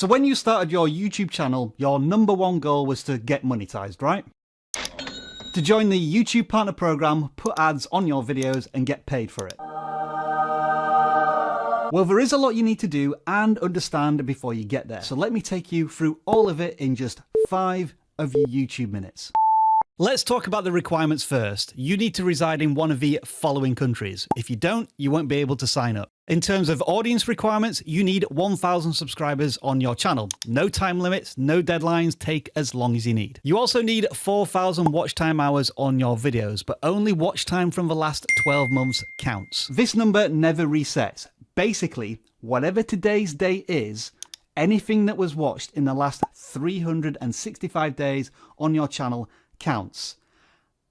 So when you started your YouTube channel, your #1 goal was to get monetized, right? To join the YouTube Partner Program, put ads on your videos and get paid for it. Well, there is a lot you need to do and understand before you get there. So let me take you through all of it in just 5 of your YouTube minutes. Let's talk about the requirements first. You need to reside in one of the following countries. If you don't, you won't be able to sign up. In terms of audience requirements, you need 1,000 subscribers on your channel. No time limits, no deadlines, take as long as you need. You also need 4,000 watch time hours on your videos, but only watch time from the last 12 months counts. This number never resets. Basically, whatever today's date is, anything that was watched in the last 365 days on your channel counts,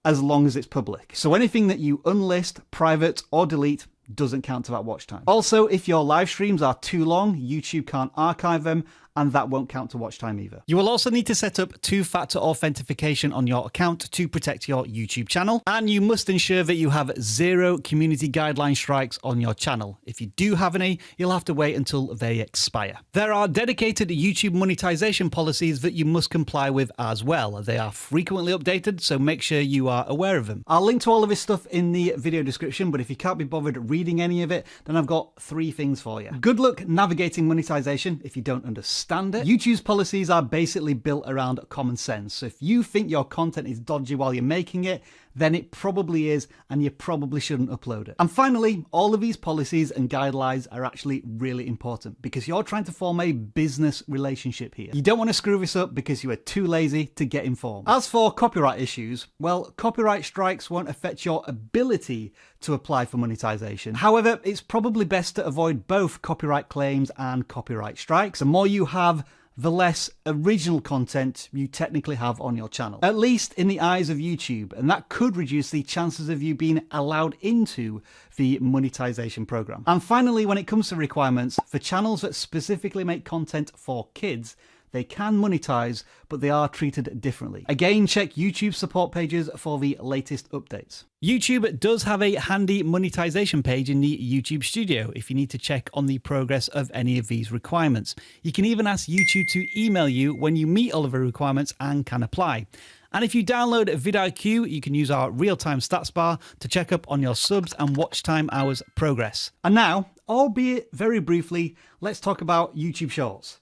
as long as it's public. So anything that you unlist, private, or delete doesn't count to that watch time. Also, if your live streams are too long, YouTube can't archive them, and that won't count to watch time either. You will also need to set up 2-factor authentication on your account to protect your YouTube channel, and you must ensure that you have 0 community guideline strikes on your channel. If you do have any, you'll have to wait until they expire. There are dedicated YouTube monetization policies that you must comply with as well. They are frequently updated, so make sure you are aware of them. I'll link to all of this stuff in the video description, but if you can't be bothered reading any of it, then I've got 3 things for you. Good luck navigating monetization if you don't understand it. YouTube's policies are basically built around common sense. So if you think your content is dodgy while you're making it, then it probably is, and you probably shouldn't upload it. And finally, all of these policies and guidelines are actually really important because you're trying to form a business relationship here. You don't want to screw this up because you are too lazy to get informed. As for copyright issues, well, copyright strikes won't affect your ability to apply for monetization. However, it's probably best to avoid both copyright claims and copyright strikes. The more you have, the less original content you technically have on your channel, at least in the eyes of YouTube, and that could reduce the chances of you being allowed into the monetization program. And finally, when it comes to requirements, for channels that specifically make content for kids, they can monetize, but they are treated differently. Again, check YouTube support pages for the latest updates. YouTube does have a handy monetization page in the YouTube Studio if you need to check on the progress of any of these requirements. You can even ask YouTube to email you when you meet all of the requirements and can apply. And if you download vidIQ, you can use our real-time stats bar to check up on your subs and watch time hours progress. And now, albeit very briefly, let's talk about YouTube Shorts,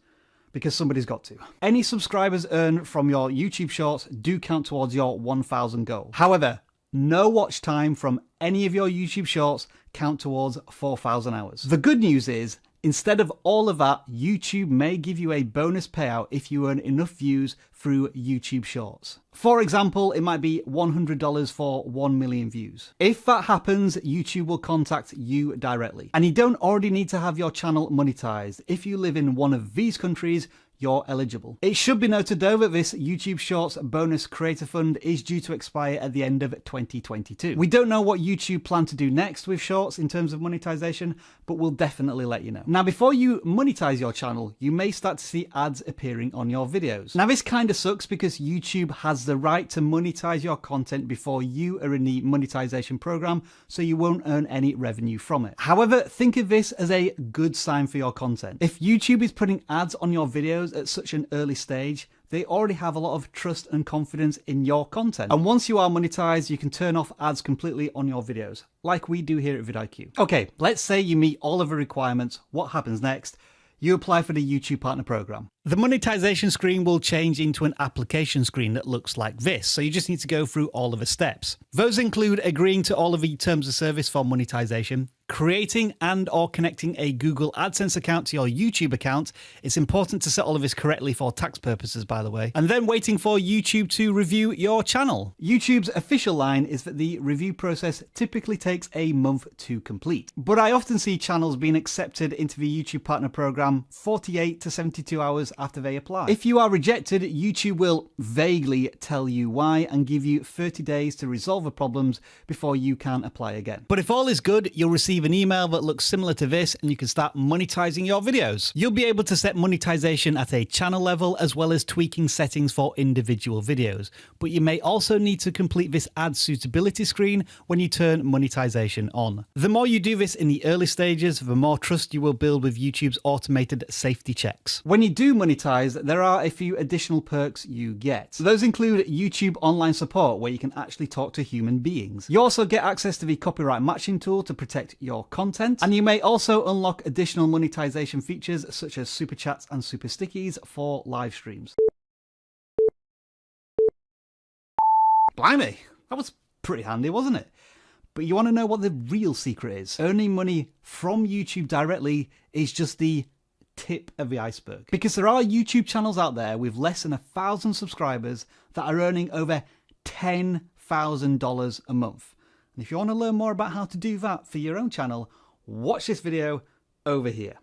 because somebody's got to. Any subscribers earned from your YouTube Shorts do count towards your 1,000 goal. However, no watch time from any of your YouTube Shorts count towards 4,000 hours. The good news is, instead of all of that, YouTube may give you a bonus payout if you earn enough views through YouTube Shorts. For example, it might be $100 for 1 million views. If that happens, YouTube will contact you directly. And you don't already need to have your channel monetized. If you live in one of these countries, you're eligible. It should be noted though that this YouTube Shorts bonus creator fund is due to expire at the end of 2022. We don't know what YouTube plan to do next with Shorts in terms of monetization, but we'll definitely let you know. Now, before you monetize your channel, you may start to see ads appearing on your videos. Now, this kind of sucks because YouTube has the right to monetize your content before you are in the monetization program, so you won't earn any revenue from it. However, think of this as a good sign for your content. If YouTube is putting ads on your videos at such an early stage, they already have a lot of trust and confidence in your content. And once you are monetized, you can turn off ads completely on your videos, like we do here at vidIQ. Okay, let's say you meet all of the requirements. What happens next? You apply for the YouTube Partner Program. The monetization screen will change into an application screen that looks like this, so you just need to go through all of the steps. Those include agreeing to all of the terms of service for monetization, creating and or connecting a Google AdSense account to your YouTube account. It's important to set all of this correctly for tax purposes, by the way. And then waiting for YouTube to review your channel. YouTube's official line is that the review process typically takes a month to complete. But I often see channels being accepted into the YouTube Partner Program 48 to 72 hours after they apply. If you are rejected, YouTube will vaguely tell you why and give you 30 days to resolve the problems before you can apply again. But if all is good, you'll receive an email that looks similar to this and you can start monetizing your videos. You'll be able to set monetization at a channel level as well as tweaking settings for individual videos. But you may also need to complete this ad suitability screen when you turn monetization on. The more you do this in the early stages, the more trust you will build with YouTube's automated safety checks. When you do monetized, there are a few additional perks you get. So those include YouTube online support, where you can actually talk to human beings. You also get access to the copyright matching tool to protect your content. And you may also unlock additional monetization features such as super chats and super stickies for live streams. Blimey, that was pretty handy, wasn't it? But you want to know what the real secret is? Earning money from YouTube directly is just the tip of the iceberg. Because there are YouTube channels out there with less than 1,000 subscribers that are earning over $10,000 a month. And if you want to learn more about how to do that for your own channel, watch this video over here.